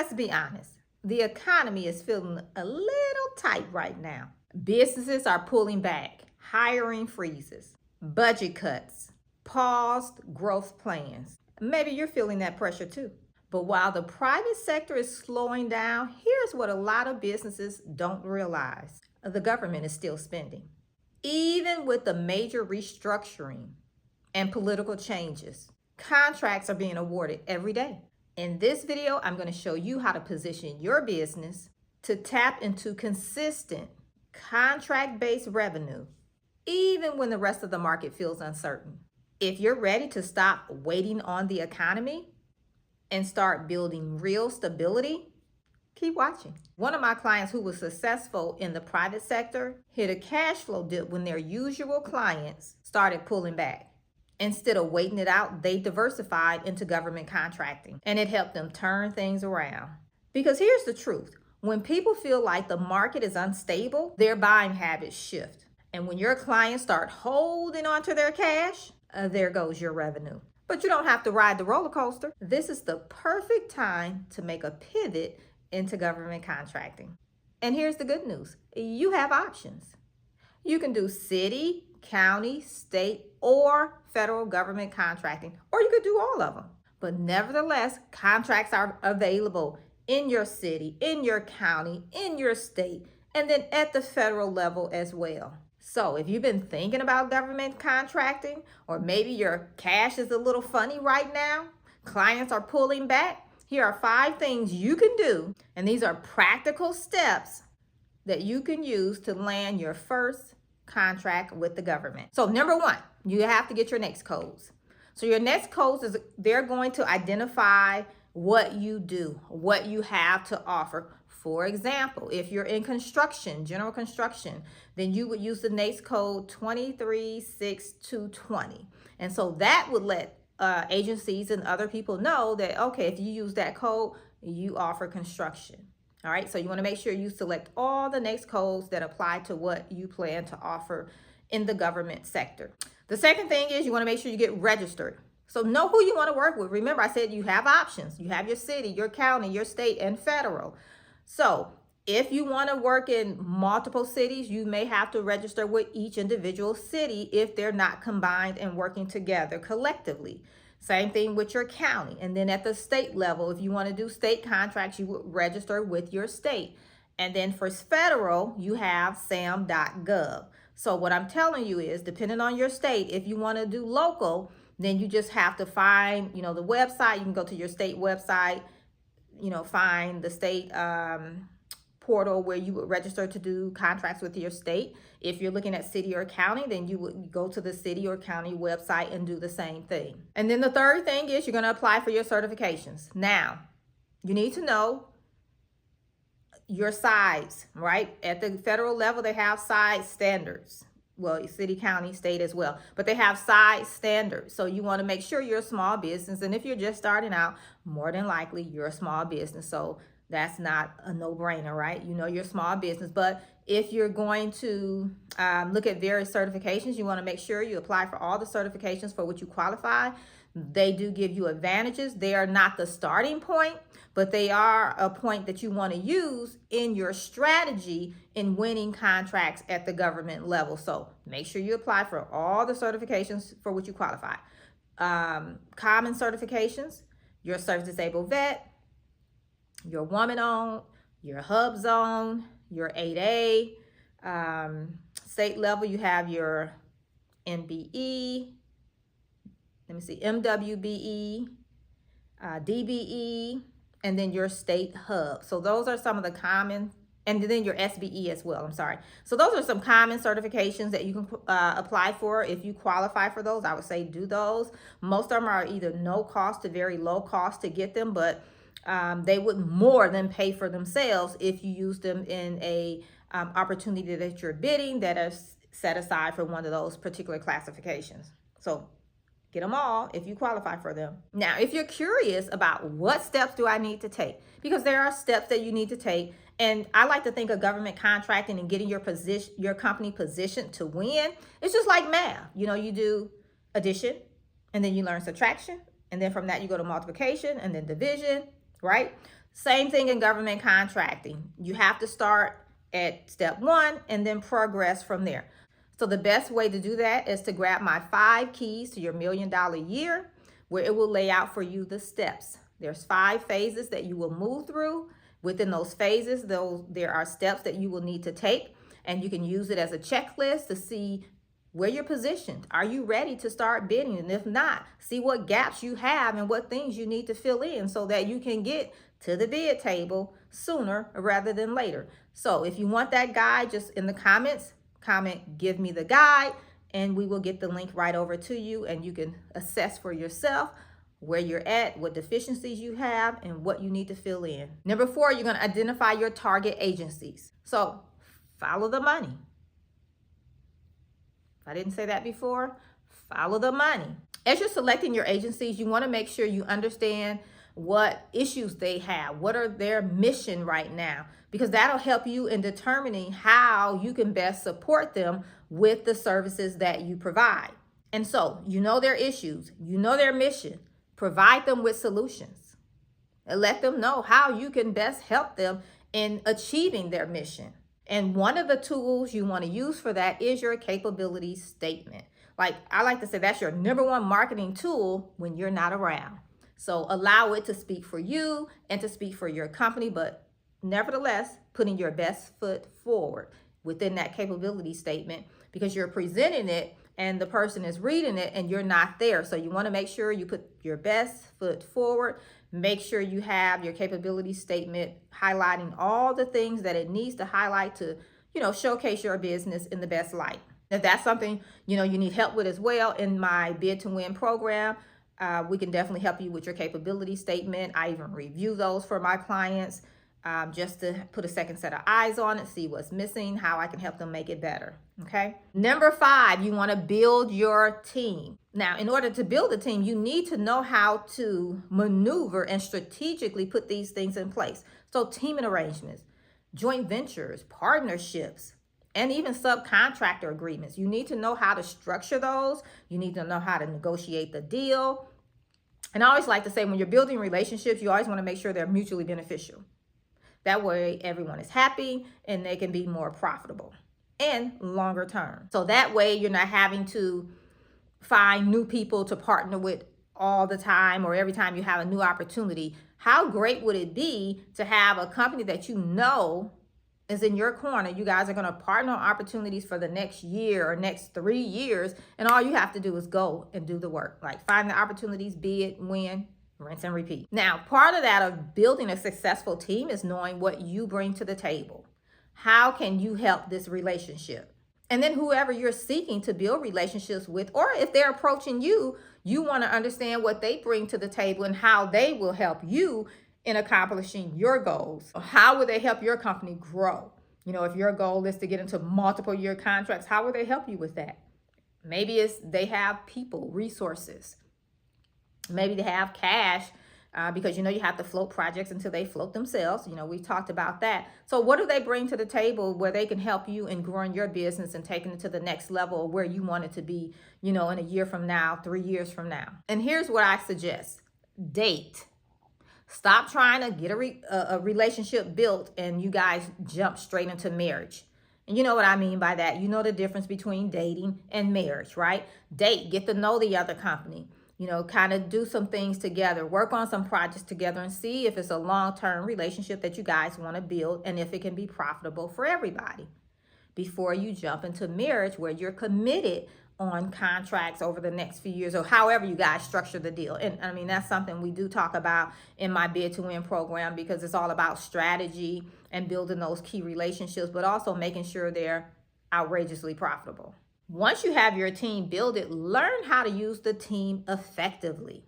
let's be honest. The economy is feeling a little tight right now. Businesses are pulling back, hiring freezes, budget cuts, paused growth plans. Maybe you're feeling that pressure too. But while the private sector is slowing down, here's what a lot of businesses don't realize. The government is still spending. Even with the major restructuring and political changes, contracts are being awarded every day. In this video, I'm going to show you how to position your business to tap into consistent contract-based revenue, even when the rest of the market feels uncertain. If you're ready to stop waiting on the economy and start building real stability, keep watching. One of my clients who was successful in the private sector hit a cash flow dip when their usual clients started pulling back. Instead of waiting it out, they diversified into government contracting, and it helped them turn things around. Because here's the truth. When people feel like the market is unstable, their buying habits shift. And when your clients start holding on to their cash, there goes your revenue. But you don't have to ride the roller coaster. This is the perfect time to make a pivot into government contracting. And here's the good news. You have options. You can do city, county, state, or federal government contracting, or you could do all of them. But nevertheless, contracts are available in your city, in your county, in your state, and then at the federal level as well. So if you've been thinking about government contracting, or maybe your cash is a little funny right now, clients are pulling back, here are 5 things you can do. And these are practical steps that you can use to land your first contract with the government. So number 1, you have to get your NAICS codes. So your NAICS codes is they're going to identify what you do, what you have to offer. For example, if you're in construction, general construction, then you would use the NAICS code 2362220. And so that would let agencies and other people know that, okay, if you use that code, you offer construction. All right, so you want to make sure you select all the NAICS codes that apply to what you plan to offer in the government sector. The second thing is you want to make sure you get registered. So know who you want to work with. Remember, I said you have options. You have your city, your county, your state, and federal. So if you want to work in multiple cities, you may have to register with each individual city if they're not combined and working together collectively. Same thing with your county. And then at the state level, if you want to do state contracts, you would register with your state. And then for federal, you have sam.gov. So what I'm telling you is, depending on your state, if you want to do local, then you just have to find, the website. You can go to your state website, find the state portal where you would register to do contracts with your state. If you're looking at city or county, then you would go to the city or county website and do the same thing. And then the third thing is you're going to apply for your certifications. Now, you need to know your size, right? At the federal level, they have size standards. Well, city, county, state as well, but they have size standards. So you want to make sure you're a small business. And if you're just starting out, more than likely you're a small business. So that's not a no-brainer, right? You're a small business. But if you're going to look at various certifications, you want to make sure you apply for all the certifications for which you qualify. They do give you advantages. They are not the starting point, but they are a point that you want to use in your strategy in winning contracts at the government level. So make sure you apply for all the certifications for which you qualify. Common certifications, your service-disabled vet, your woman-owned, your hub zone, your 8A. State level, you have your MBE, MWBE, DBE, and then your state hub. So those are some of the common, and then your SBE as well, So those are some common certifications that you can apply for. If you qualify for those, I would say do those. Most of them are either no cost to very low cost to get them, but they would more than pay for themselves if you use them in a opportunity that you're bidding that is set aside for one of those particular classifications. So get them all if you qualify for them. Now, if you're curious about what steps do I need to take, because there are steps that you need to take, and I like to think of government contracting and getting your company positioned to win. It's just like math. You do addition, and then you learn subtraction, and then from that you go to multiplication, and then division, right? Same thing in government contracting. You have to start at step 1 and then progress from there. So the best way to do that is to grab my 5 keys to your $1 million year, where it will lay out for you the steps. There's 5 phases that you will move through. Within those phases, there are steps that you will need to take, and you can use it as a checklist to see where you're positioned. Are you ready to start bidding? And if not, see what gaps you have and what things you need to fill in so that you can get to the bid table sooner rather than later. So if you want that guide, just in the comments, comment, give me the guide, and we will get the link right over to you, and you can assess for yourself where you're at, what deficiencies you have, and what you need to fill in. Number 4, you're going to identify your target agencies. So follow the money. If I didn't say that before, follow the money. As you're selecting your agencies, you want to make sure you understand what issues they have, what are their mission right now, because that'll help you in determining how you can best support them with the services that you provide. And so, you know their issues, you know their mission, provide them with solutions, and let them know how you can best help them in achieving their mission. And one of the tools you want to use for that is your capability statement. Like I like to say, that's your number 1 marketing tool when you're not around. So allow it to speak for you and to speak for your company, but nevertheless, putting your best foot forward within that capability statement, because you're presenting it and the person is reading it and you're not there. So you want to make sure you put your best foot forward. Make sure you have your capability statement highlighting all the things that it needs to highlight to, showcase your business in the best light. If that's something, you need help with as well, in my Bid to Win program, we can definitely help you with your capability statement. I even review those for my clients, just to put a second set of eyes on it, see what's missing, how I can help them make it better. Okay. Number 5, you want to build your team. Now, in order to build a team, you need to know how to maneuver and strategically put these things in place. So teaming arrangements, joint ventures, partnerships, and even subcontractor agreements. You need to know how to structure those. You need to know how to negotiate the deal. And I always like to say, when you're building relationships, you always want to make sure they're mutually beneficial. That way everyone is happy and they can be more profitable and longer term. So that way you're not having to find new people to partner with all the time or every time you have a new opportunity. How great would it be to have a company that you know is in your corner? You guys are going to partner on opportunities for the next year or next 3 years, and all you have to do is go and do the work. Like find the opportunities, bid, win, rinse and repeat. Now, part of that of building a successful team is knowing what you bring to the table. How can you help this relationship? And then whoever you're seeking to build relationships with, or if they're approaching you, you want to understand what they bring to the table and how they will help you in accomplishing your goals. How will they help your company grow? If your goal is to get into multiple year contracts, how will they help you with that? Maybe it's they have people, resources. Maybe they have cash, because you have to float projects until they float themselves. We've talked about that. So what do they bring to the table where they can help you in growing your business and taking it to the next level where you want it to be, in a year from now, 3 years from now? And here's what I suggest. Date. Stop trying to get a relationship built and you guys jump straight into marriage. And you know what I mean by that. You know the difference between dating and marriage, right? Date, get to know the other company. Kind of do some things together, work on some projects together and see if it's a long-term relationship that you guys want to build and if it can be profitable for everybody before you jump into marriage where you're committed on contracts over the next few years or however you guys structure the deal. And I mean, that's something we do talk about in my Bid to Win program, because it's all about strategy and building those key relationships, but also making sure they're outrageously profitable. Once you have your team built, learn how to use the team effectively.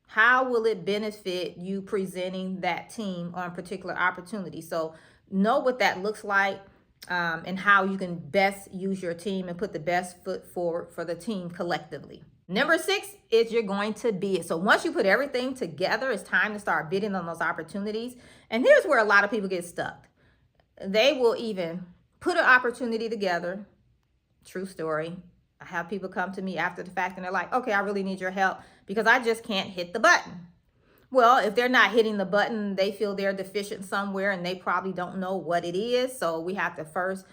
How will it benefit you presenting that team on particular opportunities? So know what that looks like, and how you can best use your team and put the best foot forward for the team collectively. Number 6 is you're going to bid. So once you put everything together, it's time to start bidding on those opportunities. And here's where a lot of people get stuck. They will even put an opportunity together. True story. I have people come to me after the fact and they're like, okay, I really need your help because I just can't hit the button. Well, if they're not hitting the button, they feel they're deficient somewhere and they probably don't know what it is. So we have to first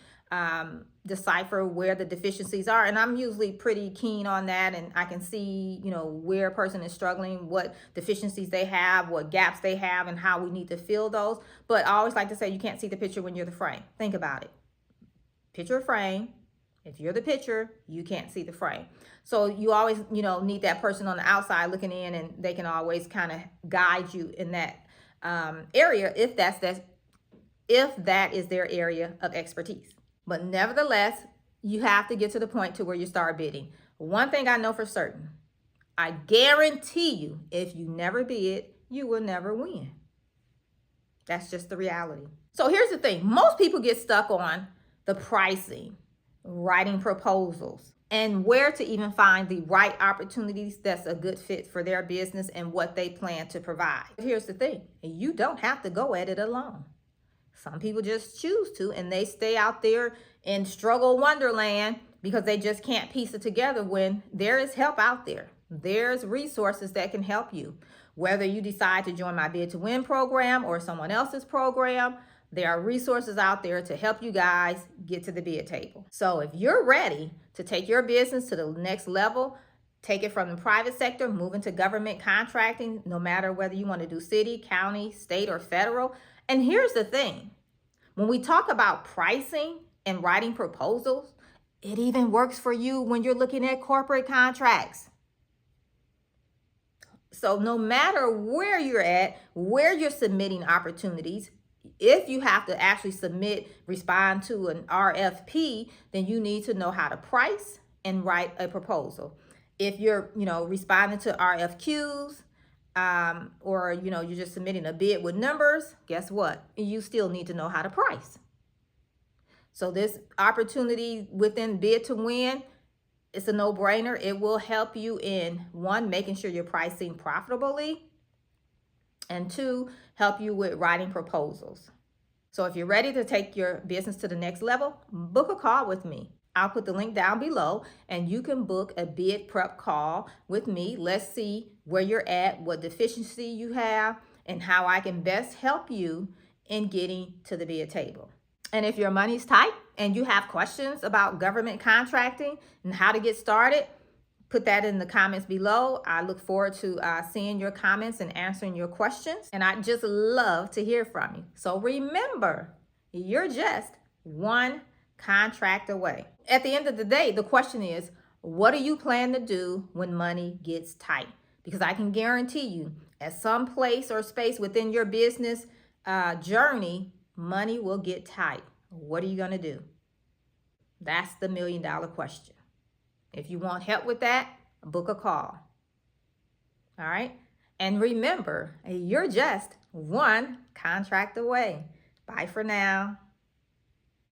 decipher where the deficiencies are. And I'm usually pretty keen on that. And I can see, where a person is struggling, what deficiencies they have, what gaps they have, and how we need to fill those. But I always like to say you can't see the picture when you're the frame. Think about it. Picture a frame. If you're the picture, you can't see the frame. So you always, need that person on the outside looking in, and they can always kind of guide you in that area if that is their area of expertise. But nevertheless, you have to get to the point to where you start bidding. One thing I know for certain, I guarantee you, if you never bid, you will never win. That's just the reality. So here's the thing. Most people get stuck on the pricing, writing proposals, and where to even find the right opportunities that's a good fit for their business and what they plan to provide. Here's the thing. You don't have to go at it alone. Some people just choose to, and they stay out there in struggle wonderland because they just can't piece it together when there is help out there. There's resources that can help you. Whether you decide to join my Bid to Win program or someone else's program, there are resources out there to help you guys get to the bid table. So if you're ready to take your business to the next level, take it from the private sector, move into government contracting, no matter whether you want to do city, county, state, or federal. And here's the thing. When we talk about pricing and writing proposals, it even works for you when you're looking at corporate contracts. So no matter where you're at, where you're submitting opportunities, if you have to actually respond to an RFP, then you need to know how to price and write a proposal. If you're, responding to RFQs, or, you're just submitting a bid with numbers, guess what? You still need to know how to price. So this opportunity within Bid to Win, it's a no-brainer. It will help you in, one, making sure you're pricing profitably, and two, help you with writing proposals. So if you're ready to take your business to the next level, book a call with me. I'll put the link down below, and you can book a bid prep call with me. Let's see where you're at, what deficiency you have, and how I can best help you in getting to the bid table. And if your money's tight and you have questions about government contracting and how to get started, put that in the comments below. I look forward to seeing your comments and answering your questions. And I just love to hear from you. So remember, you're just one contract away. At the end of the day, the question is, what do you plan to do when money gets tight? Because I can guarantee you, at some place or space within your business journey, money will get tight. What are you going to do? That's the $1 million question. If you want help with that, book a call. All right? And remember, you're just one contract away. Bye for now.